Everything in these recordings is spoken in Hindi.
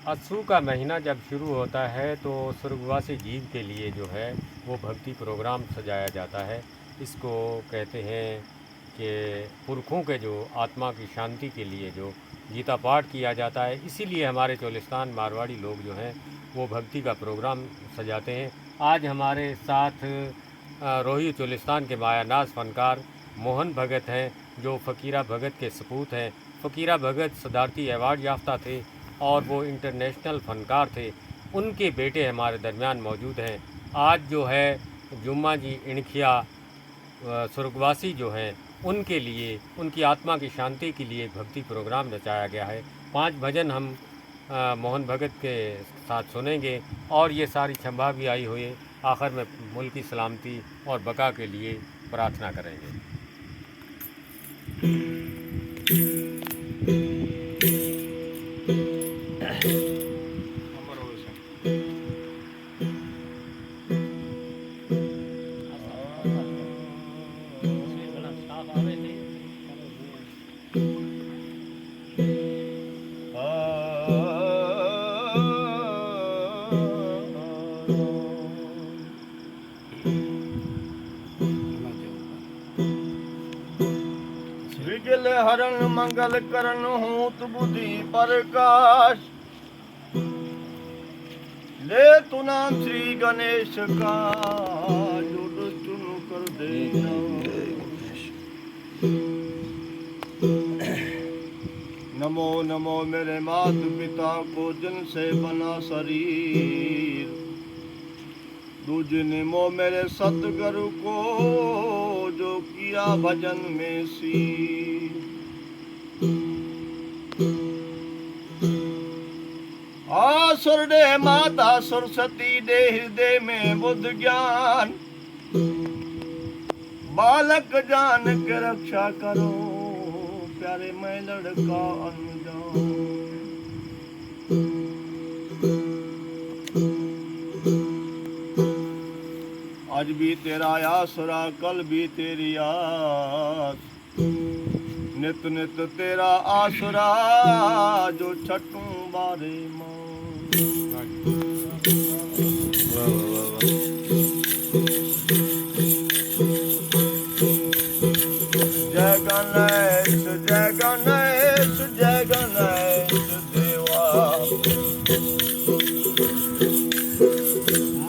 अस्सू का महीना जब शुरू होता है तो स्वर्गवासी जीव के लिए जो है वो भक्ति प्रोग्राम सजाया जाता है। इसको कहते हैं कि पुरखों के जो आत्मा की शांति के लिए जो गीता पाठ किया जाता है, इसीलिए हमारे चोलिस्तान मारवाड़ी लोग जो हैं वो भक्ति का प्रोग्राम सजाते हैं। आज हमारे साथ रोही चोलिस्तान के मायानाज फनकार मोहन भगत हैं, जो फ़कीरा भगत के सपूत हैं। फ़कीरा भगत सदारती अवार्ड याफ्ता थे और वो इंटरनेशनल फ़नकार थे। उनके बेटे हमारे दरमियान मौजूद हैं। आज जो है जुम्मा जी इणखिया स्वर्गवासी जो हैं उनके लिए, उनकी आत्मा की शांति के लिए भक्ति प्रोग्राम रचाया गया है। 5 भजन हम मोहन भगत के साथ सुनेंगे और ये सारी क्षमा भी आई हुई है। आखिर में मुल्क की सलामती और बका के लिए प्रार्थना करेंगे। विगल हरण मंगल करण होत बुद्धि प्रकाश, ले तू नाम श्री गणेश का जुड़ चुन कर देना। नमो नमो मेरे माता पिता को जिनसे बना शरीर, दूज निमो मेरे सतगुरु को जो किया भजन में सी। आसुर दे माता सरस्वती दे हृदय में बुद्ध ज्ञान, बालक जान के रक्षा करो प्यारे मैं लड़का अनजान। आज भी तेरा आसरा कल भी तेरी आस, नित नित तेरा आसरा जो छठू बारे माँ। जय गणेश जय गणेश जय गणेश देवा,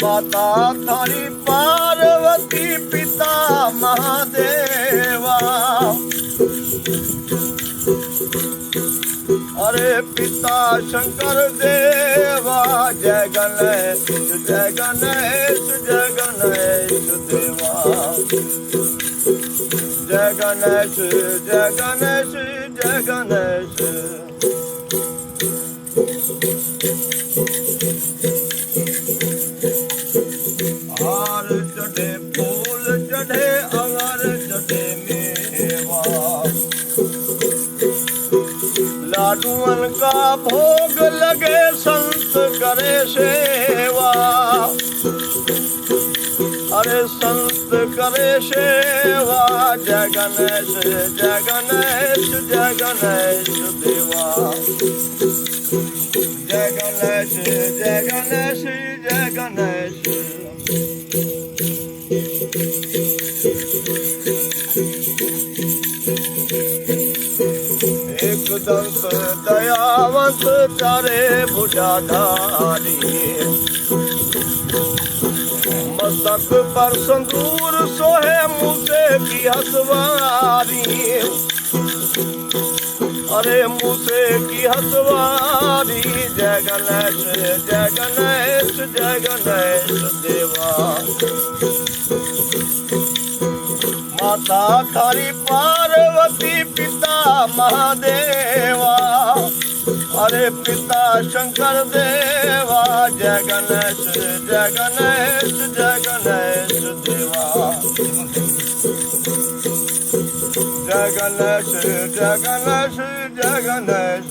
माता थारी पार्वती पिता महादेवा। अरे पिता शंकर देवा, जय गणेश जय गणेश जय गणेश देवा। जय गणेश जय गणेश जय गणेश। हार चढ़े फूल चढ़े अगर चढ़े मेवा, लाडुअन का भोग लगे संत करे सेवा। अरे संत करे सेवा, जय गणेश जय गणेश जय गणेश देवा। जय गणेश जय गणेश जय गणेश। एक दंत दयावंत चारे भुजाधारी, मस्तक पर संदूर सोहे मूसे की हसवारी। अरे मूसे की हसवारी, जय गणेश जय गणेश जय गणेश देवा। माता थारी पार्वती पिता महादेवा। अरे पिता शंकर देवा, जय गणेश जय गणेश जय गणेश देवा। जय गणेश जय गणेश जय गणेश।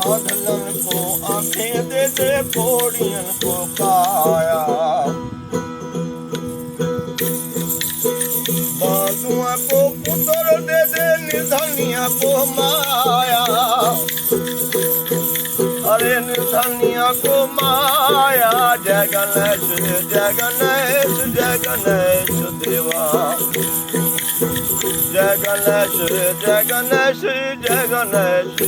आधलन को आंखें दे दे, फोड़ियन को काया। गणेश जय गणेश जय गणेश देवा जय गणेश जय गणेश जय गणेश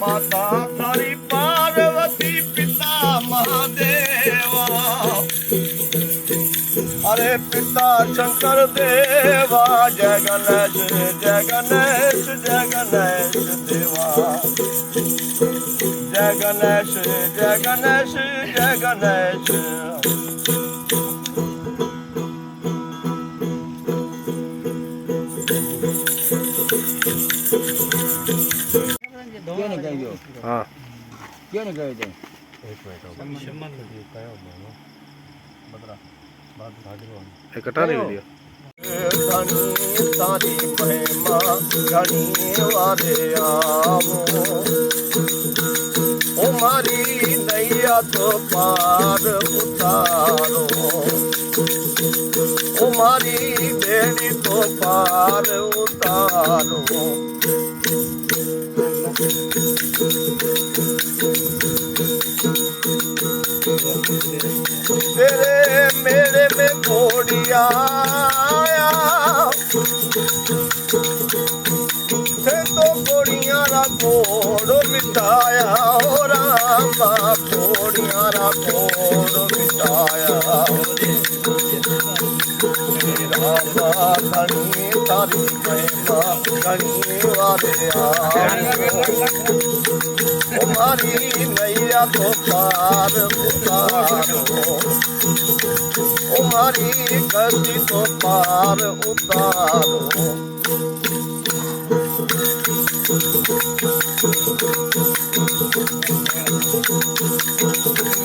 माता तारी पार्वती पिता महादेवा अरे पिता शंकर देवा जय गणेश जय गणेश जय गणेश देवा जय गणेश जय गणेश जय गणेश क्यों नहीं कहेंगे हाँ क्यों नहीं कहे थे एक मिनट इकट्ठा नहीं लिया धनी तारी महिमा घनी वारे आवो ओ मारी नैया तो पार उतारो ओ मारी बेड़ी तो पार उतारो तेरे मेले में घोड़िया आया थे तो घोड़िया रा घोड़ मिटाया हो रामा घोड़िया रा घोड़ मिटाया रामा धनी तारी महिमा धनी वाले तुम्हारी नैया तो पार उतारो तुम्हारी गति तो पार उतारो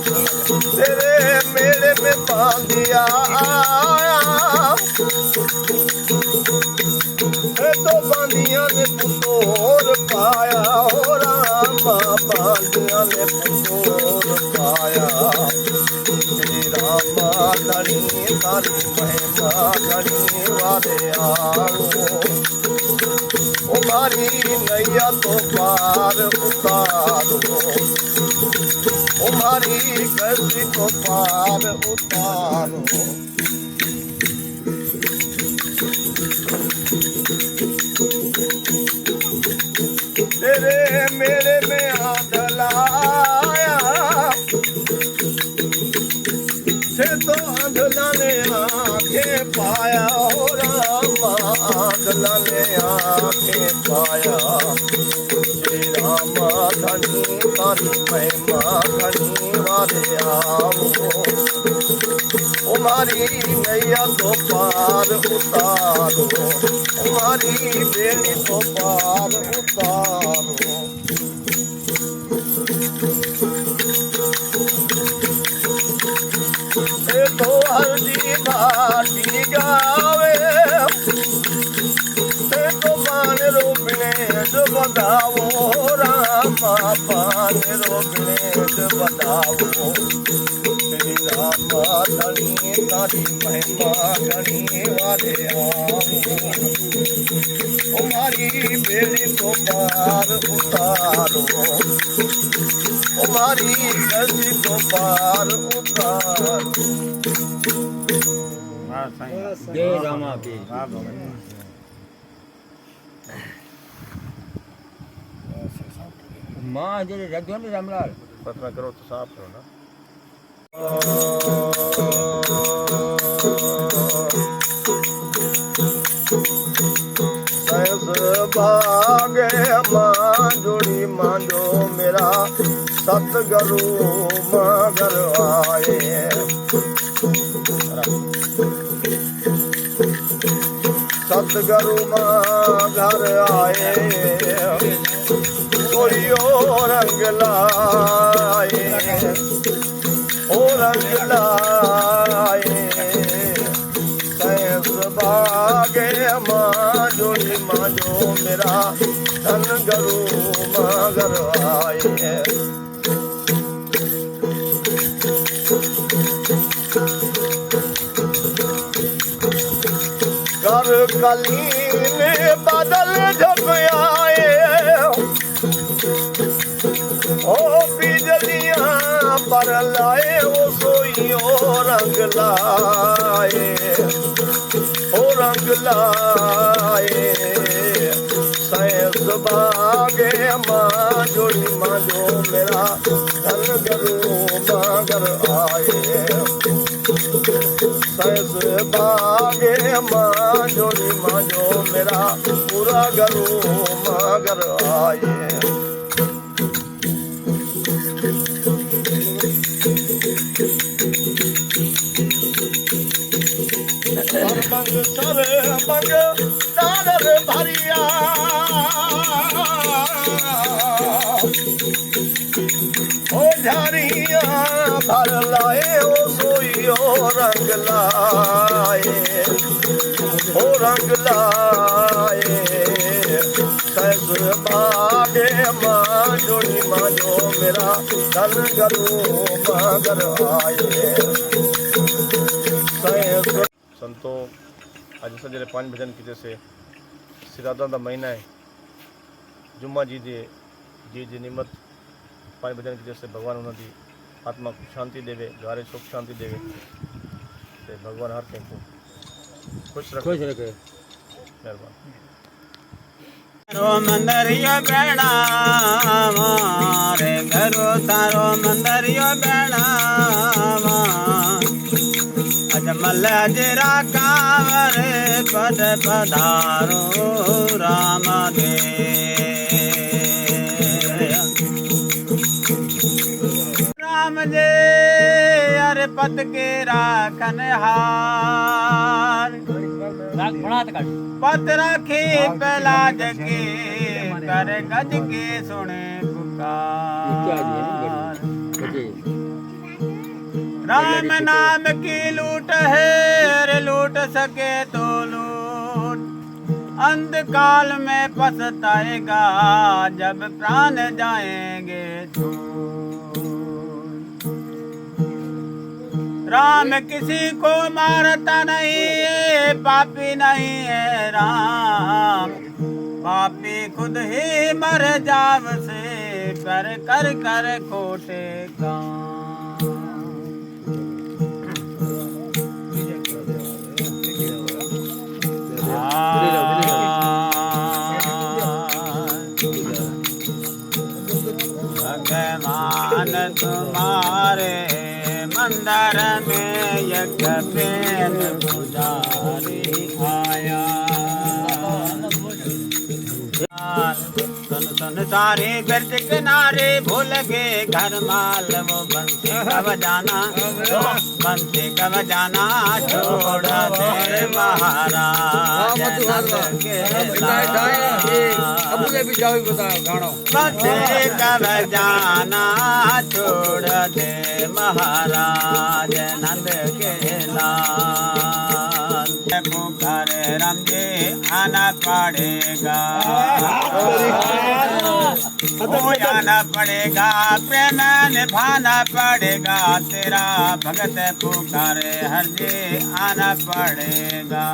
तेरे मेले में बांधिया आया तो बांधिया ने पुतोर पाया हो रामा बांधिया ने पुतोर पाया श्री रामा धनी तारी महिमा धनी वाले आओ तुम्हारी नैया तो पार उतारो तुम्हारी गति को पार उतारो तेरे मेले में आंधलाया से तो आंधला ने आंखें पाया हो रामा आंधला ने आंखें पाया श्री रामा धनी तारी महिमा धनी वाले आओ तुम्हारी नैया तो पार उतारो तुम्हारी बेड़ी तो पार उतारो तो हल्दी भाटी गावे तो पान रोपने जो बताओ रामा पान रोपने जो बताओ श्री रामा धनी तारी महिमा धनी वाले आओ तुम्हारी बेड़ी को पार उतारो तुम्हारी गति को पार उतारो जय रामा की माँ जरे रख दो ना रामलाल पतना करो तो साफ करो ना सहस भागे मां जोड़ी मांझो मेरा सतगुरु मगर आए सतगुरु मां घर आए कोई और रंग लाए ओ रंग लाए सहस भागे मां जोड़ी मां जो मेरा धन गुरु मगर आए घर कालीन बादल जब आए ओ बिजलियां पर लाए वो सोई ओ रंग लाए ओ रंग लाए सैस बागे माँ जोड़ी माँ जो मेरा धन गरू मगर आए सैस बागे माँ जोड़ी माँ जो मेरा पूरा गरू मगर आए बंग तार भरिया ओ झरिया भर लाए ओ सोई ओ रंग लाए ओ रंग लाए सैस बागे माँ जोड़ी माँ जो मेरा धन गरू मगर आए सैस संतों अज सजेरे 5 भजन किते से सिरादा का महीना है जुम्मा जी दे जी निमत 5 भजन किते से भगवान उन्होंने आत्मा को शांति देवे घरे सुख शांति देवे ते भगवान हर कंहिं को खुश रखे मेहरबान तारो मंदरियो बेड़ा मारे घरो तारो मंदरियो बेड़ा अजमल जरा कांवर पद पधारो राम दे राम जे अरे पद के राखन हार पत राखी पहलाज के कर गज के सुने पुकार राम नाम की लूट है अरे लूट सके तो लूट अंधकाल में पछताएगा जब प्राण जाएंगे छूट राम किसी को मारता नहीं है पापी नहीं है राम पापी खुद ही मर जाव से कर कर कर खोटे काम भगवान तुम्हारे मंदिर में यज्ञ पेन पुजारी आया सुन सुन सारे बिरज किनारे भूल गए घर माल वो बंसी कब जाना छोड़ दे महाराज के बंसी कब जाना छोड़ दे महाराज नंद के लाल पुकारे रमजे आना पड़ेगा आना पड़ेगा प्रेम निभाना पड़ेगा तेरा भगत पुकारे हर जी आना पड़ेगा